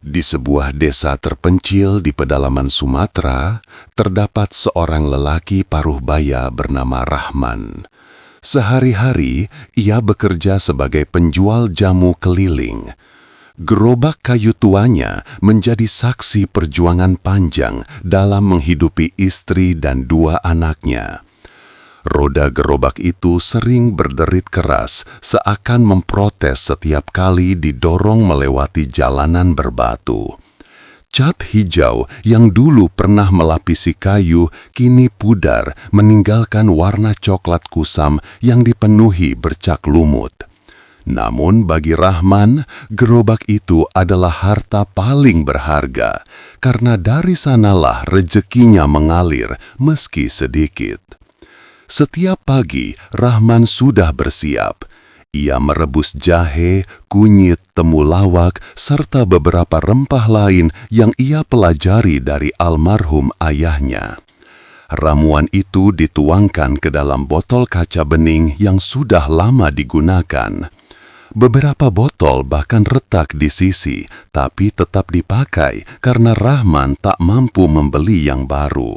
Di sebuah desa terpencil di pedalaman Sumatera, terdapat seorang lelaki paruh baya bernama Rahman. Sehari-hari, ia bekerja sebagai penjual jamu keliling. Gerobak kayu tuanya menjadi saksi perjuangan panjang dalam menghidupi istri dan 2 anaknya. Roda gerobak itu sering berderit keras, seakan memprotes setiap kali didorong melewati jalanan berbatu. Cat hijau yang dulu pernah melapisi kayu kini pudar, meninggalkan warna coklat kusam yang dipenuhi bercak lumut. Namun bagi Rahman, gerobak itu adalah harta paling berharga, karena dari sanalah rezekinya mengalir meski sedikit. Setiap pagi, Rahman sudah bersiap. Ia merebus jahe, kunyit, temulawak, serta beberapa rempah lain yang ia pelajari dari almarhum ayahnya. Ramuan itu dituangkan ke dalam botol kaca bening yang sudah lama digunakan. Beberapa botol bahkan retak di sisi, tapi tetap dipakai karena Rahman tak mampu membeli yang baru.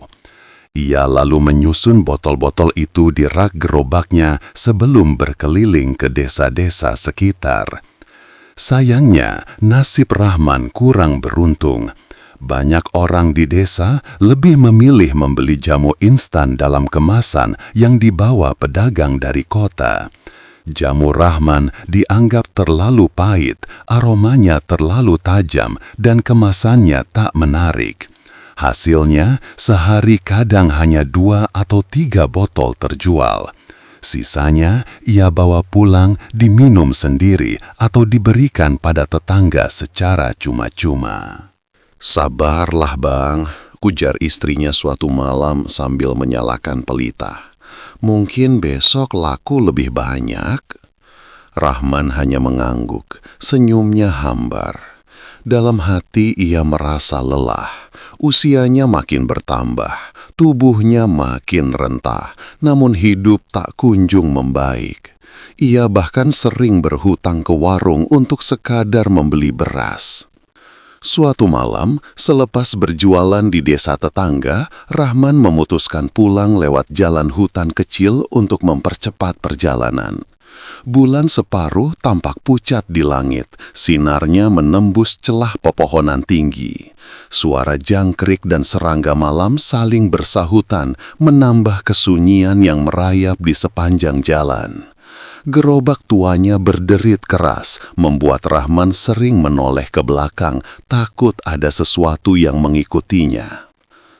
Ia lalu menyusun botol-botol itu di rak gerobaknya sebelum berkeliling ke desa-desa sekitar. Sayangnya, nasib Rahman kurang beruntung. Banyak orang di desa lebih memilih membeli jamu instan dalam kemasan yang dibawa pedagang dari kota. Jamu Rahman dianggap terlalu pahit, aromanya terlalu tajam, dan kemasannya tak menarik. Hasilnya, sehari kadang hanya 2 atau 3 botol terjual. Sisanya, ia bawa pulang, diminum sendiri, atau diberikan pada tetangga secara cuma-cuma. "Sabarlah bang," ujar istrinya suatu malam sambil menyalakan pelita. "Mungkin besok laku lebih banyak." Rahman hanya mengangguk, senyumnya hambar. Dalam hati ia merasa lelah. Usianya makin bertambah, tubuhnya makin rentah, namun hidup tak kunjung membaik. Ia bahkan sering berhutang ke warung untuk sekadar membeli beras. Suatu malam, selepas berjualan di desa tetangga, Rahman memutuskan pulang lewat jalan hutan kecil untuk mempercepat perjalanan. Bulan separuh tampak pucat di langit, sinarnya menembus celah pepohonan tinggi. Suara jangkrik dan serangga malam saling bersahutan, menambah kesunyian yang merayap di sepanjang jalan. Gerobak tuanya berderit keras, membuat Rahman sering menoleh ke belakang, takut ada sesuatu yang mengikutinya.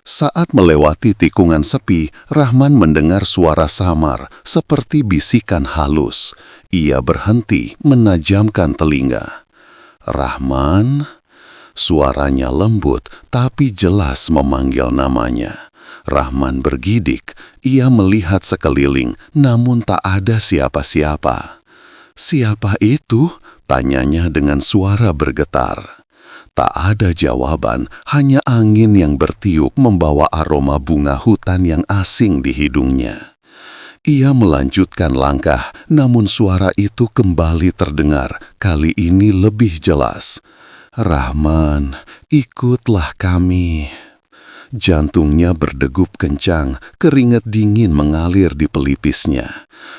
Saat melewati tikungan sepi, Rahman mendengar suara samar, seperti bisikan halus. Ia berhenti, menajamkan telinga. "Rahman?" Suaranya lembut, tapi jelas memanggil namanya. Rahman bergidik, ia melihat sekeliling, namun tak ada siapa-siapa. "Siapa itu?" tanyanya dengan suara bergetar. Tak ada jawaban, hanya angin yang bertiup membawa aroma bunga hutan yang asing di hidungnya. Ia melanjutkan langkah, namun suara itu kembali terdengar, kali ini lebih jelas. "Rahman, ikutlah kami." Jantungnya berdegup kencang, keringat dingin mengalir di pelipisnya.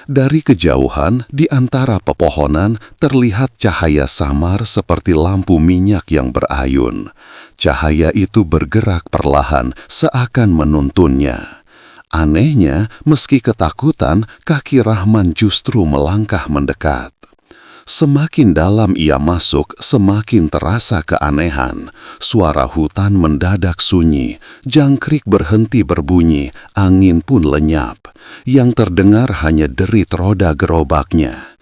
Dari kejauhan, di antara pepohonan, terlihat cahaya samar seperti lampu minyak yang berayun. Cahaya itu bergerak perlahan, seakan menuntunnya. Anehnya, meski ketakutan, kaki Rahman justru melangkah mendekat. Semakin dalam ia masuk, semakin terasa keanehan. Suara hutan mendadak sunyi, jangkrik berhenti berbunyi, angin pun lenyap. Yang terdengar hanya derit roda gerobaknya.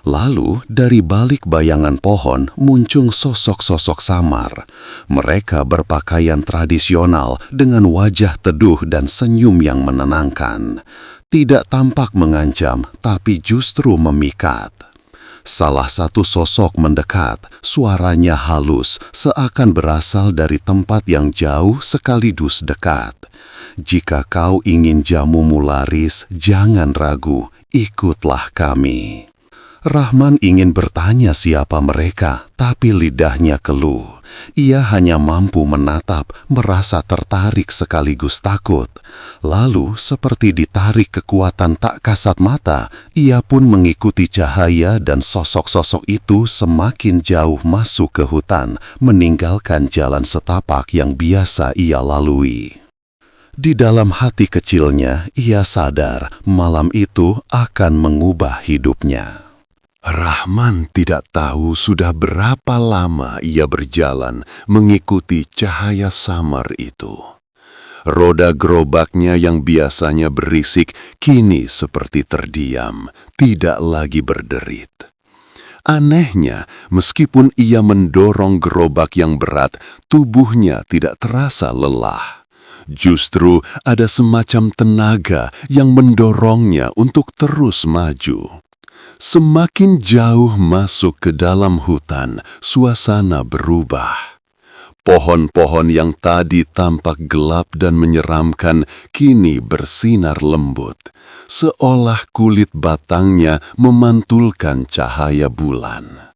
Lalu, dari balik bayangan pohon muncul sosok-sosok samar. Mereka berpakaian tradisional dengan wajah teduh dan senyum yang menenangkan. Tidak tampak mengancam, tapi justru memikat. Salah satu sosok mendekat, suaranya halus, seakan berasal dari tempat yang jauh sekaligus dekat. "Jika kau ingin jamumu laris, jangan ragu, ikutlah kami." Rahman ingin bertanya siapa mereka, tapi lidahnya keluh. Ia hanya mampu menatap, merasa tertarik sekaligus takut. Lalu, seperti ditarik kekuatan tak kasat mata, ia pun mengikuti cahaya dan sosok-sosok itu semakin jauh masuk ke hutan, meninggalkan jalan setapak yang biasa ia lalui. Di dalam hati kecilnya, ia sadar malam itu akan mengubah hidupnya. Rahman tidak tahu sudah berapa lama ia berjalan mengikuti cahaya samar itu. Roda gerobaknya yang biasanya berisik kini seperti terdiam, tidak lagi berderit. Anehnya, meskipun ia mendorong gerobak yang berat, tubuhnya tidak terasa lelah. Justru ada semacam tenaga yang mendorongnya untuk terus maju. Semakin jauh masuk ke dalam hutan, suasana berubah. Pohon-pohon yang tadi tampak gelap dan menyeramkan kini bersinar lembut, seolah kulit batangnya memantulkan cahaya bulan.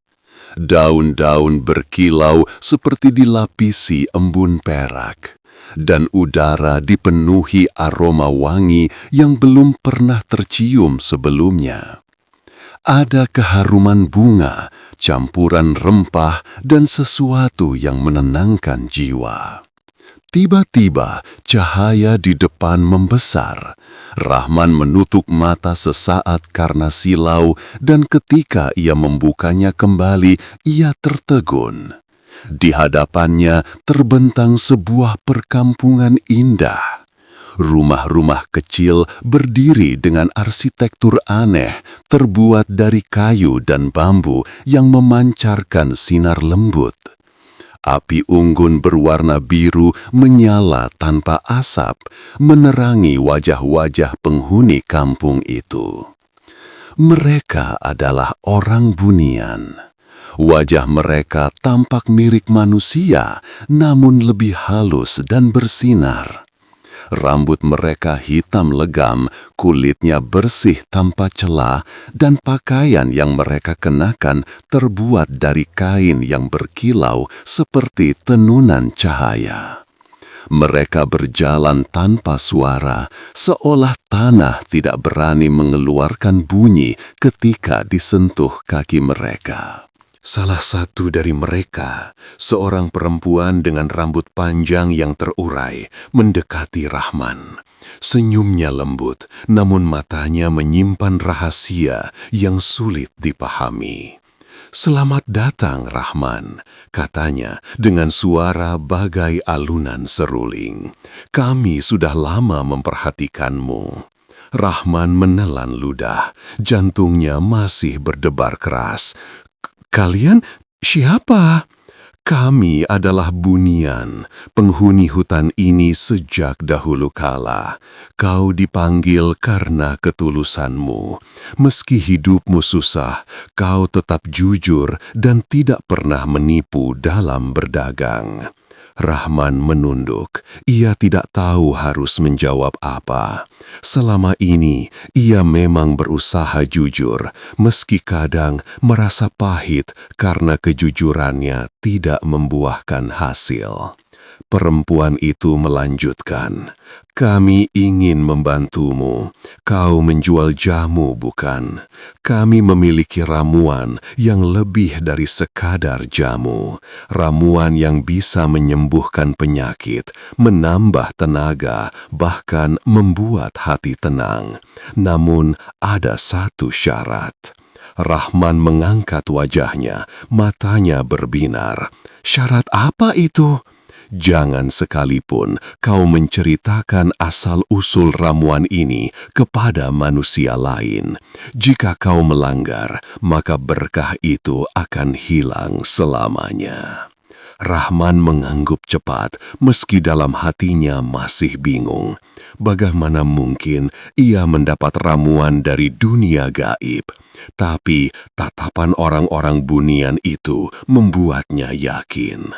Daun-daun berkilau seperti dilapisi embun perak, dan udara dipenuhi aroma wangi yang belum pernah tercium sebelumnya. Ada keharuman bunga, campuran rempah, dan sesuatu yang menenangkan jiwa. Tiba-tiba, cahaya di depan membesar. Rahman menutup mata sesaat karena silau, dan ketika ia membukanya kembali, ia tertegun. Di hadapannya terbentang sebuah perkampungan indah. Rumah-rumah kecil berdiri dengan arsitektur aneh, terbuat dari kayu dan bambu yang memancarkan sinar lembut. Api unggun berwarna biru menyala tanpa asap, menerangi wajah-wajah penghuni kampung itu. Mereka adalah orang bunian. Wajah mereka tampak mirip manusia, namun lebih halus dan bersinar. Rambut mereka hitam legam, kulitnya bersih tanpa celah, dan pakaian yang mereka kenakan terbuat dari kain yang berkilau seperti tenunan cahaya. Mereka berjalan tanpa suara, seolah tanah tidak berani mengeluarkan bunyi ketika disentuh kaki mereka. Salah satu dari mereka, seorang perempuan dengan rambut panjang yang terurai, mendekati Rahman. Senyumnya lembut, namun matanya menyimpan rahasia yang sulit dipahami. "Selamat datang, Rahman," katanya dengan suara bagai alunan seruling. "Kami sudah lama memperhatikanmu." Rahman menelan ludah, jantungnya masih berdebar keras. "Kalian siapa?" "Kami adalah bunian, penghuni hutan ini sejak dahulu kala. Kau dipanggil karena ketulusanmu. Meski hidupmu susah, kau tetap jujur dan tidak pernah menipu dalam berdagang." Rahman menunduk. Ia tidak tahu harus menjawab apa. Selama ini, ia memang berusaha jujur, meski kadang merasa pahit karena kejujurannya tidak membuahkan hasil. Perempuan itu melanjutkan, "Kami ingin membantumu. Kau menjual jamu, bukan? Kami memiliki ramuan yang lebih dari sekadar jamu. Ramuan yang bisa menyembuhkan penyakit, menambah tenaga, bahkan membuat hati tenang. Namun ada satu syarat." Rahman mengangkat wajahnya, matanya berbinar. "Syarat apa itu?" "Jangan sekalipun kau menceritakan asal-usul ramuan ini kepada manusia lain. Jika kau melanggar, maka berkah itu akan hilang selamanya." Rahman mengangguk cepat, meski dalam hatinya masih bingung. Bagaimana mungkin ia mendapat ramuan dari dunia gaib? Tapi tatapan orang-orang bunian itu membuatnya yakin.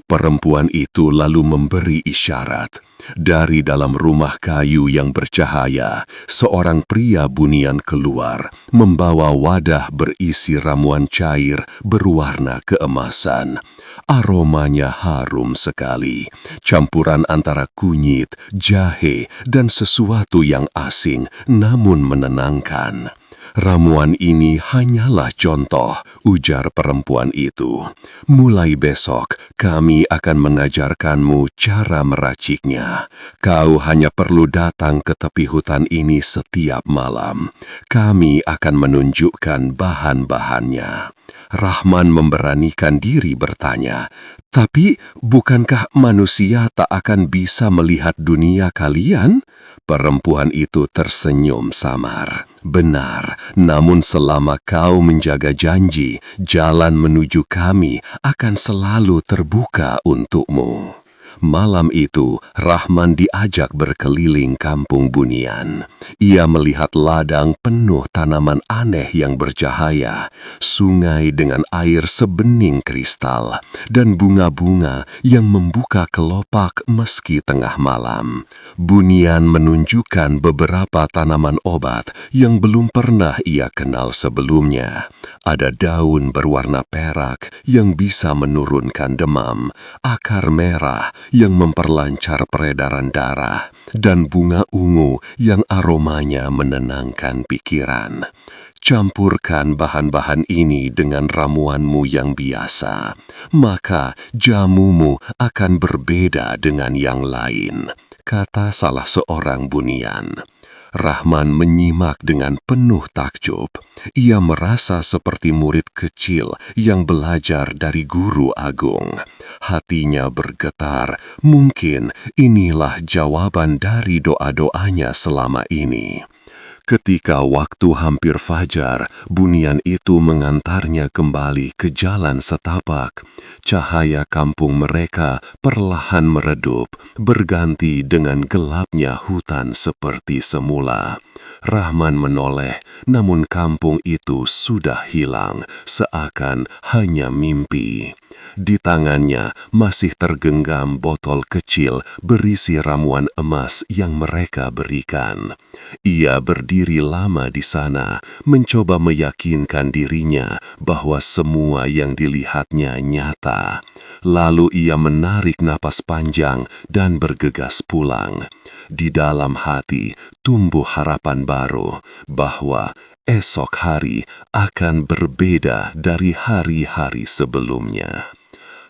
Perempuan itu lalu memberi isyarat. Dari dalam rumah kayu yang bercahaya, seorang pria bunian keluar, membawa wadah berisi ramuan cair berwarna keemasan. Aromanya harum sekali, campuran antara kunyit, jahe, dan sesuatu yang asing namun menenangkan. "Ramuan ini hanyalah contoh," ujar perempuan itu. "Mulai besok, kami akan mengajarkanmu cara meraciknya. Kau hanya perlu datang ke tepi hutan ini setiap malam. Kami akan menunjukkan bahan-bahannya." Rahman memberanikan diri bertanya, "Tapi bukankah manusia tak akan bisa melihat dunia kalian?" Perempuan itu tersenyum samar. "Benar, namun selama kau menjaga janji, jalan menuju kami akan selalu terbuka untukmu." Malam itu, Rahman diajak berkeliling kampung bunian. Ia melihat ladang penuh tanaman aneh yang bercahaya, sungai dengan air sebening kristal, dan bunga-bunga yang membuka kelopak meski tengah malam. Bunian menunjukkan beberapa tanaman obat yang belum pernah ia kenal sebelumnya. Ada daun berwarna perak yang bisa menurunkan demam, akar merah yang memperlancar peredaran darah, dan bunga ungu yang aromanya menenangkan pikiran. Campurkan bahan-bahan ini dengan ramuanmu yang biasa, maka jamumu akan berbeda dengan yang lain, kata salah seorang bunian. Rahman menyimak dengan penuh takjub. Ia merasa seperti murid kecil yang belajar dari guru agung. Hatinya bergetar, mungkin inilah jawaban dari doa-doanya selama ini. Ketika waktu hampir fajar, bunian itu mengantarnya kembali ke jalan setapak. Cahaya kampung mereka perlahan meredup, berganti dengan gelapnya hutan seperti semula. Rahman menoleh, namun kampung itu sudah hilang, seakan hanya mimpi. Di tangannya masih tergenggam botol kecil berisi ramuan emas yang mereka berikan. Ia berdiri lama di sana, mencoba meyakinkan dirinya bahwa semua yang dilihatnya nyata. Lalu ia menarik napas panjang dan bergegas pulang. Di dalam hati tumbuh harapan baru bahwa esok hari akan berbeda dari hari-hari sebelumnya.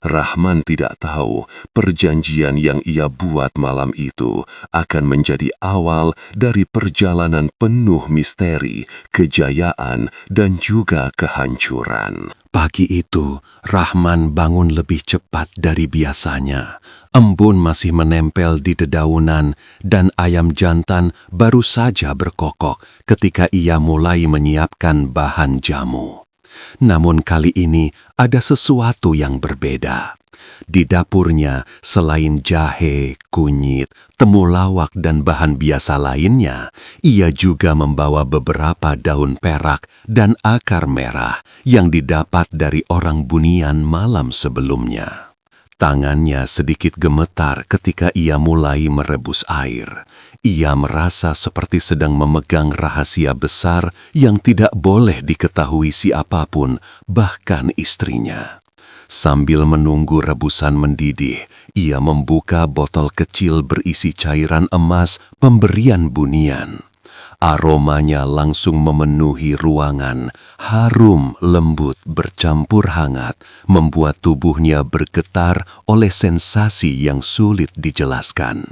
Rahman tidak tahu perjanjian yang ia buat malam itu akan menjadi awal dari perjalanan penuh misteri, kejayaan, dan juga kehancuran. Pagi itu, Rahman bangun lebih cepat dari biasanya. Embun masih menempel di dedaunan dan ayam jantan baru saja berkokok ketika ia mulai menyiapkan bahan jamu. Namun kali ini ada sesuatu yang berbeda. Di dapurnya, selain jahe, kunyit, temulawak, dan bahan biasa lainnya, ia juga membawa beberapa daun perak dan akar merah yang didapat dari orang bunian malam sebelumnya. Tangannya sedikit gemetar ketika ia mulai merebus air. Ia merasa seperti sedang memegang rahasia besar yang tidak boleh diketahui siapapun, bahkan istrinya. Sambil menunggu rebusan mendidih, ia membuka botol kecil berisi cairan emas pemberian bunian. Aromanya langsung memenuhi ruangan, harum lembut bercampur hangat, membuat tubuhnya bergetar oleh sensasi yang sulit dijelaskan.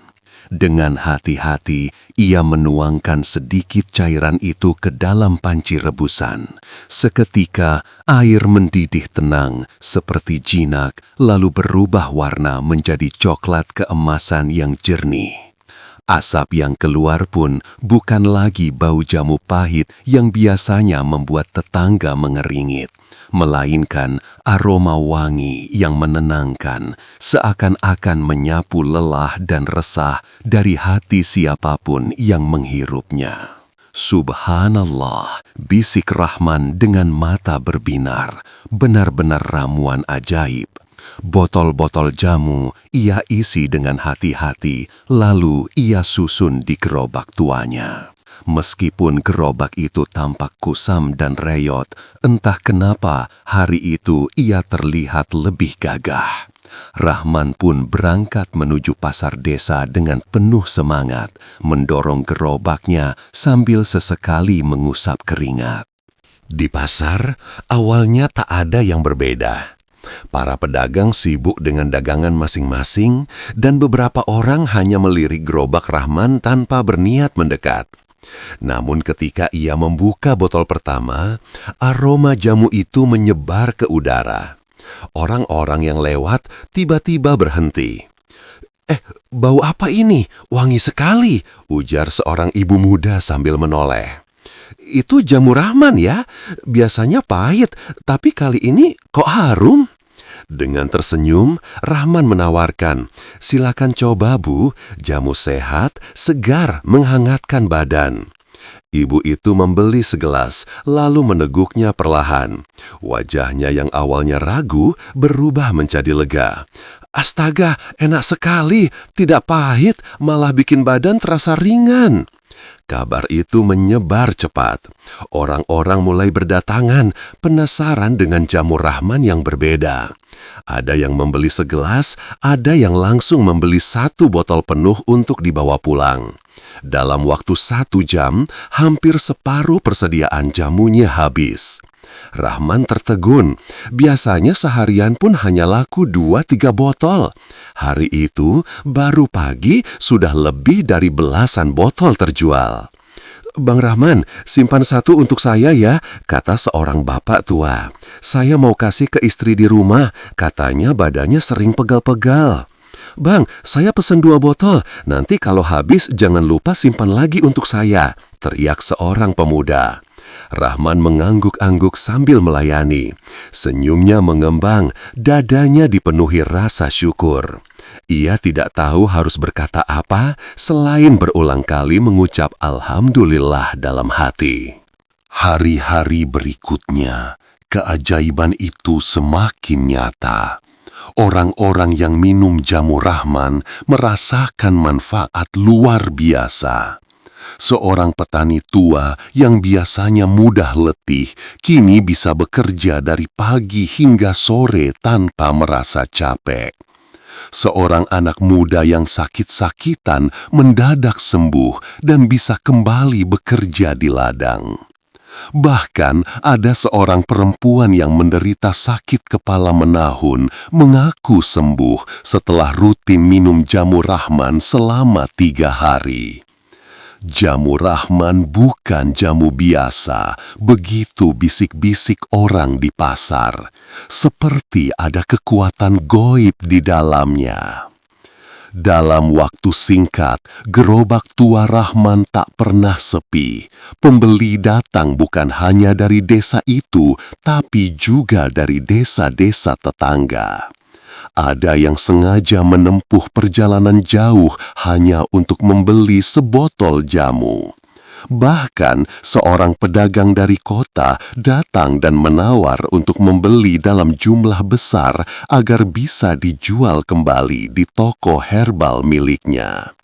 Dengan hati-hati, ia menuangkan sedikit cairan itu ke dalam panci rebusan. Seketika, air mendidih tenang seperti jinak, lalu berubah warna menjadi coklat keemasan yang jernih. Asap yang keluar pun bukan lagi bau jamu pahit yang biasanya membuat tetangga mengeringit, melainkan aroma wangi yang menenangkan, seakan-akan menyapu lelah dan resah dari hati siapapun yang menghirupnya. Subhanallah, bisik Rahman dengan mata berbinar, benar-benar ramuan ajaib. Botol-botol jamu ia isi dengan hati-hati, lalu ia susun di gerobak tuanya. Meskipun gerobak itu tampak kusam dan reyot, entah kenapa hari itu ia terlihat lebih gagah. Rahman pun berangkat menuju pasar desa dengan penuh semangat, mendorong gerobaknya sambil sesekali mengusap keringat. Di pasar, awalnya tak ada yang berbeda. Para pedagang sibuk dengan dagangan masing-masing dan beberapa orang hanya melirik gerobak Rahman tanpa berniat mendekat. Namun ketika ia membuka botol pertama, aroma jamu itu menyebar ke udara. Orang-orang yang lewat tiba-tiba berhenti. Bau apa ini? Wangi sekali, ujar seorang ibu muda sambil menoleh. Itu jamu Rahman ya? Biasanya pahit, tapi kali ini kok harum? Dengan tersenyum, Rahman menawarkan, "Silakan coba, Bu, jamu sehat, segar, menghangatkan badan." Ibu itu membeli segelas, lalu meneguknya perlahan. Wajahnya yang awalnya ragu berubah menjadi lega. "Astaga, enak sekali, tidak pahit, malah bikin badan terasa ringan." Kabar itu menyebar cepat. Orang-orang mulai berdatangan, penasaran dengan jamu Rahman yang berbeda. Ada yang membeli segelas, ada yang langsung membeli 1 botol penuh untuk dibawa pulang. Dalam waktu 1 jam, hampir separuh persediaan jamunya habis. Rahman tertegun. Biasanya seharian pun hanya laku 2-3 botol. Hari itu, baru pagi sudah lebih dari belasan botol terjual. "Bang Rahman, simpan 1 untuk saya ya," kata seorang bapak tua. "Saya mau kasih ke istri di rumah, katanya badannya sering pegal-pegal." "Bang, saya pesen 2 botol, nanti kalau habis jangan lupa simpan lagi untuk saya," teriak seorang pemuda. Rahman mengangguk-angguk sambil melayani. Senyumnya mengembang, dadanya dipenuhi rasa syukur. Ia tidak tahu harus berkata apa selain berulang kali mengucap alhamdulillah dalam hati. Hari-hari berikutnya, keajaiban itu semakin nyata. Orang-orang yang minum jamu Rahman merasakan manfaat luar biasa. Seorang petani tua yang biasanya mudah letih, kini bisa bekerja dari pagi hingga sore tanpa merasa capek. Seorang anak muda yang sakit-sakitan mendadak sembuh dan bisa kembali bekerja di ladang. Bahkan ada seorang perempuan yang menderita sakit kepala menahun mengaku sembuh setelah rutin minum jamu Rahman selama 3 hari. Jamu Rahman bukan jamu biasa, begitu bisik-bisik orang di pasar. Seperti ada kekuatan goib di dalamnya. Dalam waktu singkat, gerobak tua Rahman tak pernah sepi. Pembeli datang bukan hanya dari desa itu, tapi juga dari desa-desa tetangga. Ada yang sengaja menempuh perjalanan jauh hanya untuk membeli sebotol jamu. Bahkan seorang pedagang dari kota datang dan menawar untuk membeli dalam jumlah besar agar bisa dijual kembali di toko herbal miliknya.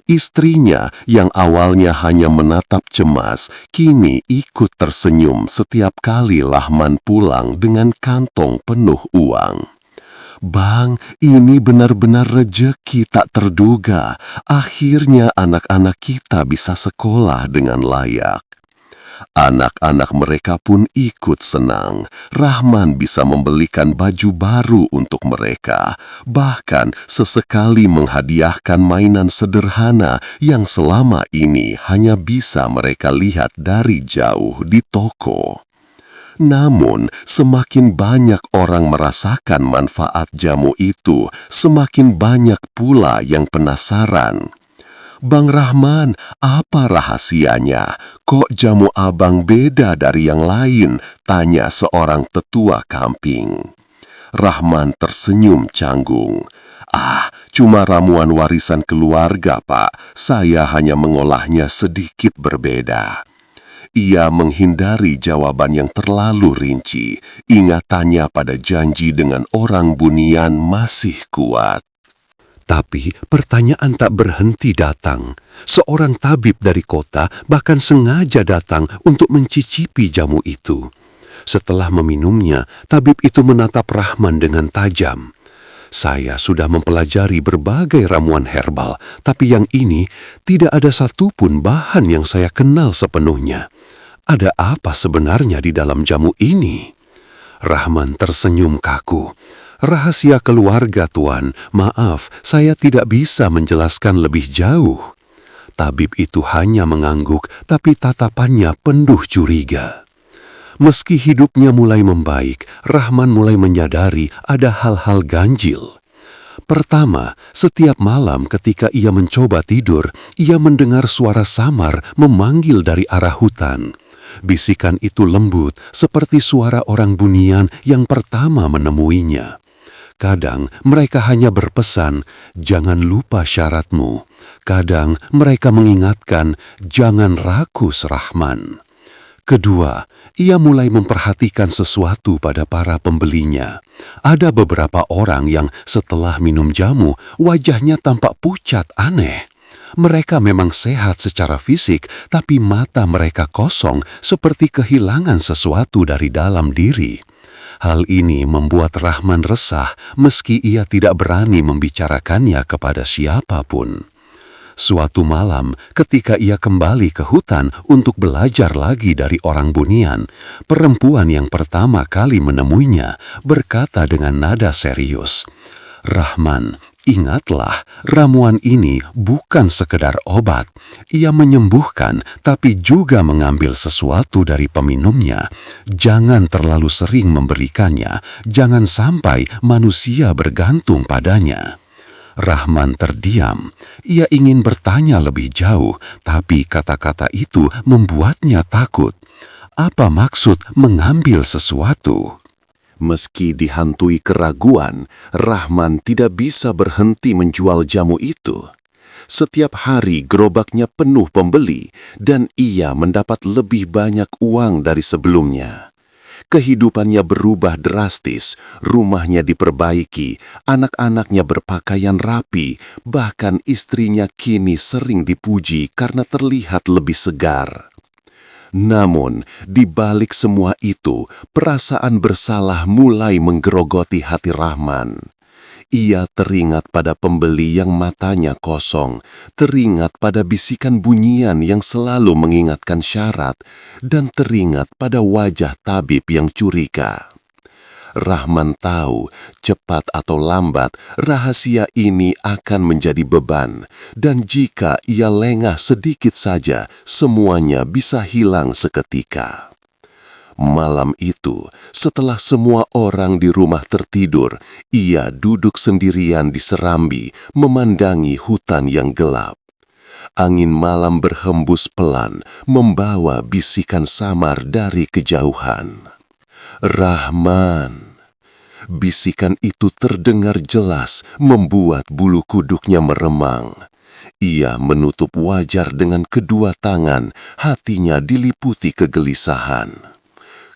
Istrinya yang awalnya hanya menatap cemas, kini ikut tersenyum setiap kali Rahman pulang dengan kantong penuh uang. "Bang, ini benar-benar rejeki tak terduga. Akhirnya anak-anak kita bisa sekolah dengan layak." Anak-anak mereka pun ikut senang. Rahman bisa membelikan baju baru untuk mereka, bahkan sesekali menghadiahkan mainan sederhana yang selama ini hanya bisa mereka lihat dari jauh di toko. Namun, semakin banyak orang merasakan manfaat jamu itu, semakin banyak pula yang penasaran. "Bang Rahman, apa rahasianya? Kok jamu abang beda dari yang lain?" tanya seorang tetua kamping. Rahman tersenyum canggung. Cuma ramuan warisan keluarga, Pak. Saya hanya mengolahnya sedikit berbeda." Ia menghindari jawaban yang terlalu rinci. Ingatannya pada janji dengan orang bunian masih kuat. Tapi pertanyaan tak berhenti datang. Seorang tabib dari kota bahkan sengaja datang untuk mencicipi jamu itu. Setelah meminumnya, tabib itu menatap Rahman dengan tajam. Saya sudah mempelajari berbagai ramuan herbal, tapi yang ini tidak ada satupun bahan yang saya kenal sepenuhnya. Ada apa sebenarnya di dalam jamu ini? Rahman tersenyum kaku. Rahasia keluarga, Tuan. Maaf, saya tidak bisa menjelaskan lebih jauh. Tabib itu hanya mengangguk, tapi tatapannya penuh curiga. Meski hidupnya mulai membaik, Rahman mulai menyadari ada hal-hal ganjil. Pertama, setiap malam ketika ia mencoba tidur, ia mendengar suara samar memanggil dari arah hutan. Bisikan itu lembut, seperti suara orang bunian yang pertama menemuinya. Kadang mereka hanya berpesan, "Jangan lupa syaratmu." Kadang mereka mengingatkan, "Jangan rakus, Rahman." Kedua, ia mulai memperhatikan sesuatu pada para pembelinya. Ada beberapa orang yang setelah minum jamu, wajahnya tampak pucat aneh. Mereka memang sehat secara fisik, tapi mata mereka kosong seperti kehilangan sesuatu dari dalam diri. Hal ini membuat Rahman resah meski ia tidak berani membicarakannya kepada siapapun. Suatu malam, ketika ia kembali ke hutan untuk belajar lagi dari orang bunian, perempuan yang pertama kali menemuinya berkata dengan nada serius, "Rahman, ingatlah, ramuan ini bukan sekedar obat. Ia menyembuhkan, tapi juga mengambil sesuatu dari peminumnya. Jangan terlalu sering memberikannya, jangan sampai manusia bergantung padanya." Rahman terdiam. Ia ingin bertanya lebih jauh, tapi kata-kata itu membuatnya takut. Apa maksud mengambil sesuatu? Meski dihantui keraguan, Rahman tidak bisa berhenti menjual jamu itu. Setiap hari gerobaknya penuh pembeli dan ia mendapat lebih banyak uang dari sebelumnya. Kehidupannya berubah drastis, rumahnya diperbaiki, anak-anaknya berpakaian rapi, bahkan istrinya kini sering dipuji karena terlihat lebih segar. Namun, di balik semua itu, perasaan bersalah mulai menggerogoti hati Rahman. Ia teringat pada pembeli yang matanya kosong, teringat pada bisikan bunyian yang selalu mengingatkan syarat, dan teringat pada wajah tabib yang curiga. Rahman tahu, cepat atau lambat, rahasia ini akan menjadi beban, dan jika ia lengah sedikit saja, semuanya bisa hilang seketika. Malam itu, setelah semua orang di rumah tertidur, ia duduk sendirian di serambi, memandangi hutan yang gelap. Angin malam berhembus pelan, membawa bisikan samar dari kejauhan. "Rahman." Bisikan itu terdengar jelas, membuat bulu kuduknya meremang. Ia menutup wajar dengan kedua tangan, hatinya diliputi kegelisahan.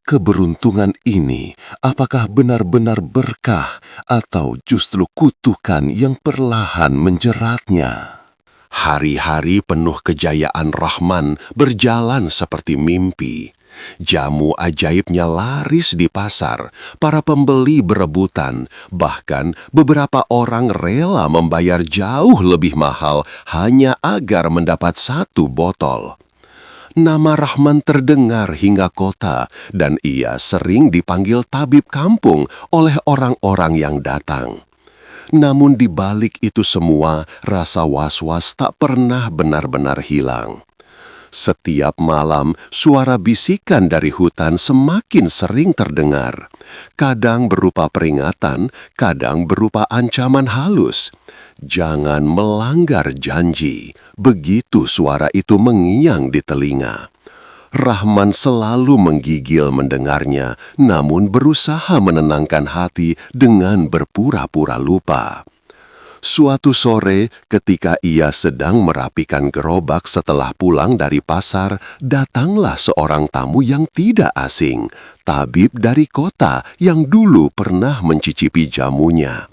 Keberuntungan ini, apakah benar-benar berkah atau justru kutukan yang perlahan menjeratnya? Hari-hari penuh kejayaan Rahman berjalan seperti mimpi. Jamu ajaibnya laris di pasar, para pembeli berebutan, bahkan beberapa orang rela membayar jauh lebih mahal hanya agar mendapat satu botol. Nama Rahman terdengar hingga kota, dan ia sering dipanggil tabib kampung oleh orang-orang yang datang. Namun di balik itu semua, rasa was-was tak pernah benar-benar hilang. Setiap malam, suara bisikan dari hutan semakin sering terdengar. Kadang berupa peringatan, kadang berupa ancaman halus. "Jangan melanggar janji." Begitu suara itu mengiang di telinga. Rahman selalu menggigil mendengarnya, namun berusaha menenangkan hati dengan berpura-pura lupa. Suatu sore, ketika ia sedang merapikan gerobak setelah pulang dari pasar, datanglah seorang tamu yang tidak asing, tabib dari kota yang dulu pernah mencicipi jamunya.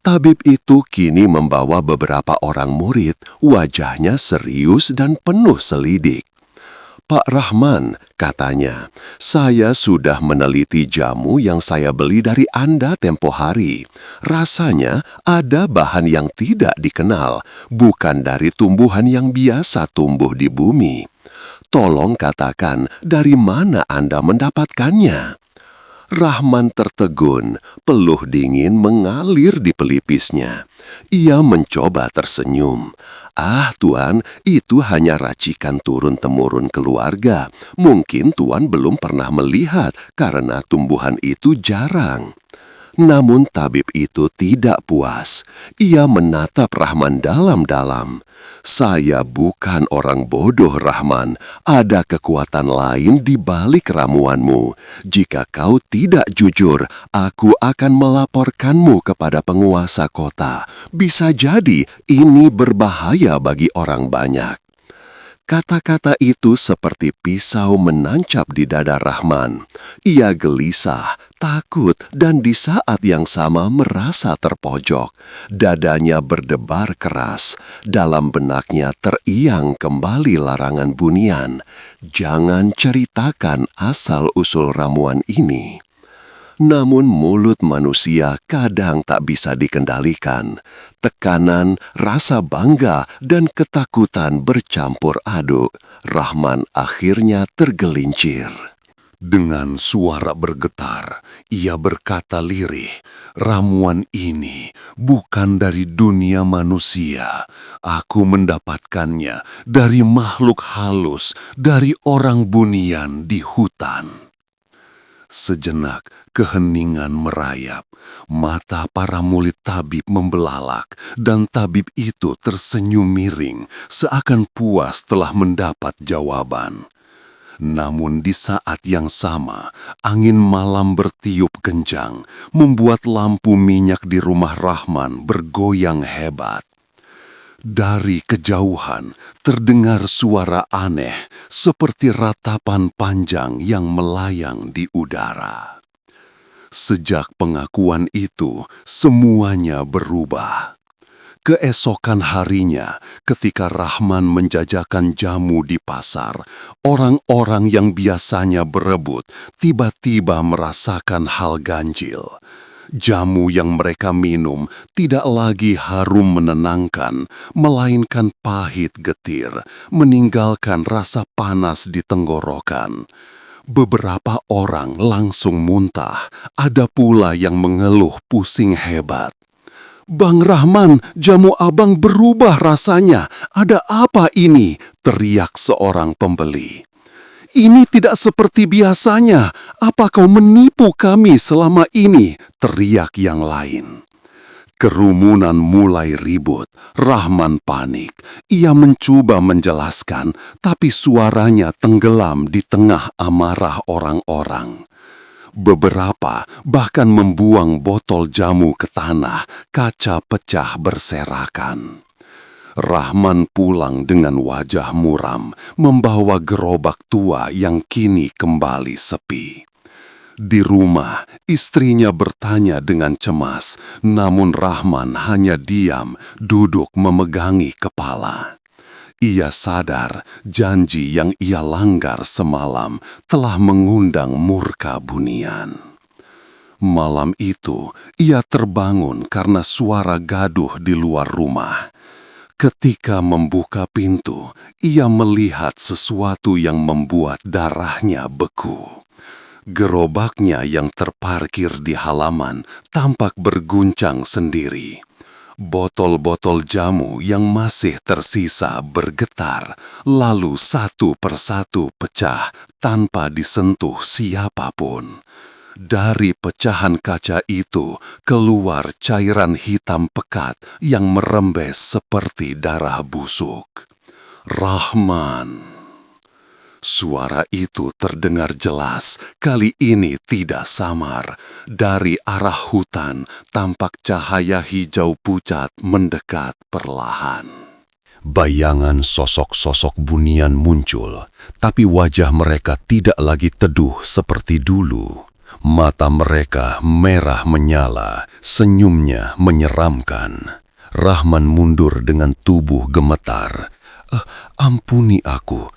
Tabib itu kini membawa beberapa orang murid, wajahnya serius dan penuh selidik. "Pak Rahman," katanya, "saya sudah meneliti jamu yang saya beli dari Anda tempo hari. Rasanya ada bahan yang tidak dikenal, bukan dari tumbuhan yang biasa tumbuh di bumi. Tolong katakan dari mana Anda mendapatkannya." Rahman tertegun, peluh dingin mengalir di pelipisnya. Ia mencoba tersenyum. "Ah, Tuan, itu hanya racikan turun-temurun keluarga. Mungkin Tuan belum pernah melihat karena tumbuhan itu jarang." Namun tabib itu tidak puas. Ia menatap Rahman dalam-dalam. "Saya bukan orang bodoh, Rahman. Ada kekuatan lain di balik ramuanmu. Jika kau tidak jujur, aku akan melaporkanmu kepada penguasa kota. Bisa jadi ini berbahaya bagi orang banyak." Kata-kata itu seperti pisau menancap di dada Rahman. Ia gelisah, takut, dan di saat yang sama merasa terpojok. Dadanya berdebar keras. Dalam benaknya teriang kembali larangan bunian. Jangan ceritakan asal-usul ramuan ini. Namun mulut manusia kadang tak bisa dikendalikan. Tekanan, rasa bangga, dan ketakutan bercampur aduk. Rahman akhirnya tergelincir. Dengan suara bergetar, ia berkata lirih, "Ramuan ini bukan dari dunia manusia. Aku mendapatkannya dari makhluk halus, dari orang bunian di hutan." Sejenak keheningan merayap, mata para murid tabib membelalak, dan tabib itu tersenyum miring, seakan puas telah mendapat jawaban. Namun di saat yang sama, angin malam bertiup kencang, membuat lampu minyak di rumah Rahman bergoyang hebat. Dari kejauhan terdengar suara aneh seperti ratapan panjang yang melayang di udara. Sejak pengakuan itu, semuanya berubah. Keesokan harinya, ketika Rahman menjajakan jamu di pasar, orang-orang yang biasanya berebut tiba-tiba merasakan hal ganjil. Jamu yang mereka minum tidak lagi harum menenangkan, melainkan pahit getir, meninggalkan rasa panas di tenggorokan. Beberapa orang langsung muntah, ada pula yang mengeluh pusing hebat. "Bang Rahman, jamu abang berubah rasanya. Ada apa ini?" teriak seorang pembeli. "Ini tidak seperti biasanya. Apa kau menipu kami selama ini?" teriak yang lain. Kerumunan mulai ribut. Rahman panik. Ia mencoba menjelaskan, tapi suaranya tenggelam di tengah amarah orang-orang. Beberapa bahkan membuang botol jamu ke tanah, kaca pecah berserakan. Rahman pulang dengan wajah muram, membawa gerobak tua yang kini kembali sepi. Di rumah, istrinya bertanya dengan cemas, namun Rahman hanya diam, duduk memegangi kepala. Ia sadar janji yang ia langgar semalam telah mengundang murka bunian. Malam itu, ia terbangun karena suara gaduh di luar rumah. Ketika membuka pintu, ia melihat sesuatu yang membuat darahnya beku. Gerobaknya yang terparkir di halaman tampak berguncang sendiri. Botol-botol jamu yang masih tersisa bergetar, lalu satu persatu pecah tanpa disentuh siapapun. Dari pecahan kaca itu keluar cairan hitam pekat yang merembes seperti darah busuk. "Rahman!" Suara itu terdengar jelas, kali ini tidak samar. Dari arah hutan, tampak cahaya hijau pucat mendekat perlahan. Bayangan sosok-sosok bunian muncul, tapi wajah mereka tidak lagi teduh seperti dulu. Mata mereka merah menyala, senyumnya menyeramkan. Rahman mundur dengan tubuh gemetar. Ampuni aku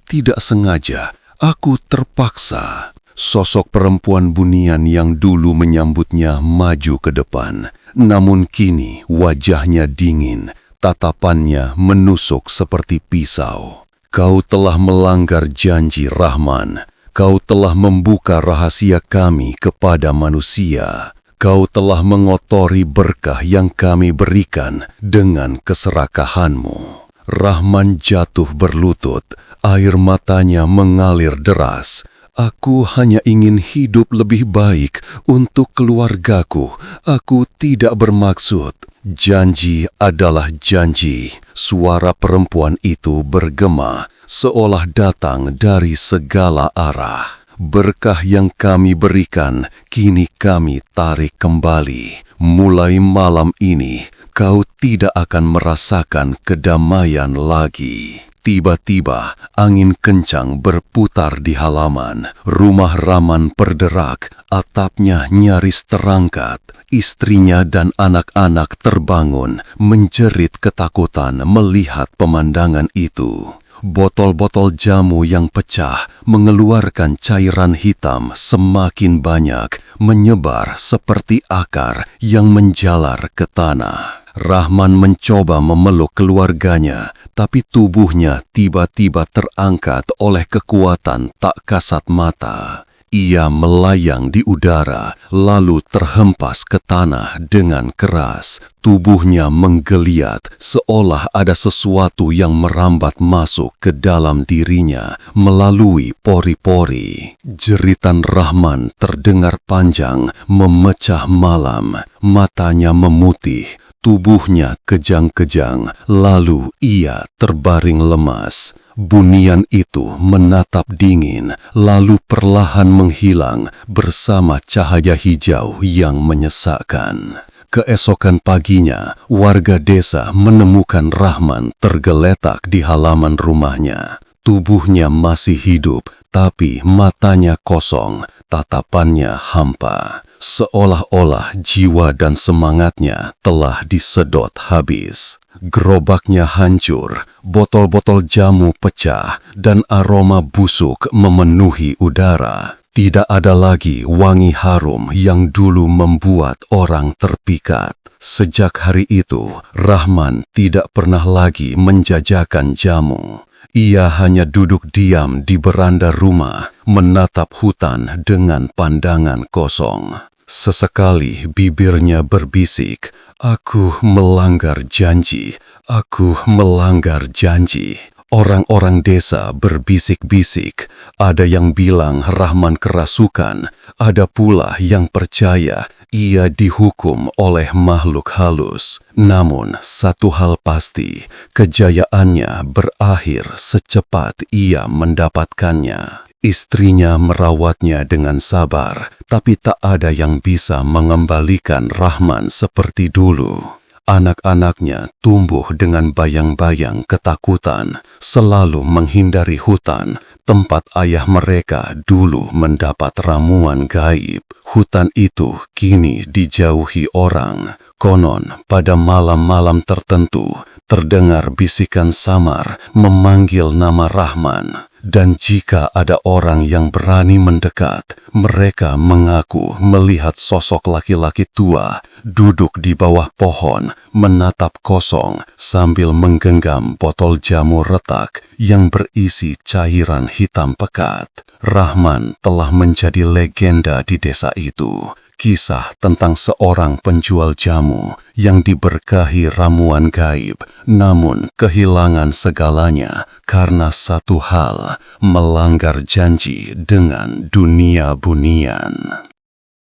tidak sengaja, aku terpaksa. Sosok perempuan bunian yang dulu menyambutnya maju ke depan, namun kini wajahnya dingin, tatapannya menusuk seperti pisau. Kau telah melanggar janji, Rahman. Kau telah membuka rahasia kami kepada manusia. Kau telah mengotori berkah yang kami berikan dengan keserakahanmu. Rahman jatuh berlutut, air matanya mengalir deras. Aku hanya ingin hidup lebih baik untuk keluargaku. Aku tidak bermaksud. Janji adalah janji. Suara perempuan itu bergema, seolah datang dari segala arah. Berkah yang kami berikan, kini kami tarik kembali. Mulai malam ini, kau tidak akan merasakan kedamaian lagi. Tiba-tiba, angin kencang berputar di halaman. Rumah Rahman berderak, atapnya nyaris terangkat. Istrinya dan anak-anak terbangun, menjerit ketakutan melihat pemandangan itu. Botol-botol jamu yang pecah mengeluarkan cairan hitam semakin banyak, menyebar seperti akar yang menjalar ke tanah. Rahman mencoba memeluk keluarganya, tapi tubuhnya tiba-tiba terangkat oleh kekuatan tak kasat mata. Ia melayang di udara, lalu terhempas ke tanah dengan keras. Tubuhnya menggeliat, seolah ada sesuatu yang merambat masuk ke dalam dirinya melalui pori-pori. Jeritan Rahman terdengar panjang, memecah malam. Matanya memutih, tubuhnya kejang-kejang, lalu ia terbaring lemas. Bunian itu menatap dingin, lalu perlahan menghilang bersama cahaya hijau yang menyesakkan. Keesokan paginya, warga desa menemukan Rahman tergeletak di halaman rumahnya. Tubuhnya masih hidup, tapi matanya kosong, tatapannya hampa. Seolah-olah jiwa dan semangatnya telah disedot habis. Gerobaknya hancur, botol-botol jamu pecah, dan aroma busuk memenuhi udara. Tidak ada lagi wangi harum yang dulu membuat orang terpikat. Sejak hari itu, Rahman tidak pernah lagi menjajakan jamu. Ia hanya duduk diam di beranda rumah, menatap hutan dengan pandangan kosong. Sesekali bibirnya berbisik, "Aku melanggar janji, aku melanggar janji." Orang-orang desa berbisik-bisik, ada yang bilang Rahman kerasukan, ada pula yang percaya ia dihukum oleh makhluk halus. Namun satu hal pasti, kejayaannya berakhir secepat ia mendapatkannya. Istrinya merawatnya dengan sabar, tapi tak ada yang bisa mengembalikan Rahman seperti dulu. Anak-anaknya tumbuh dengan bayang-bayang ketakutan, selalu menghindari hutan, tempat ayah mereka dulu mendapat ramuan gaib. Hutan itu kini dijauhi orang. Konon, pada malam-malam tertentu, terdengar bisikan samar memanggil nama Rahman. Dan jika ada orang yang berani mendekat, mereka mengaku melihat sosok laki-laki tua duduk di bawah pohon, menatap kosong sambil menggenggam botol jamu retak yang berisi cairan hitam pekat. Rahman telah menjadi legenda di desa itu. Kisah tentang seorang penjual jamu yang diberkahi ramuan gaib, namun kehilangan segalanya karena satu hal, melanggar janji dengan dunia bunian.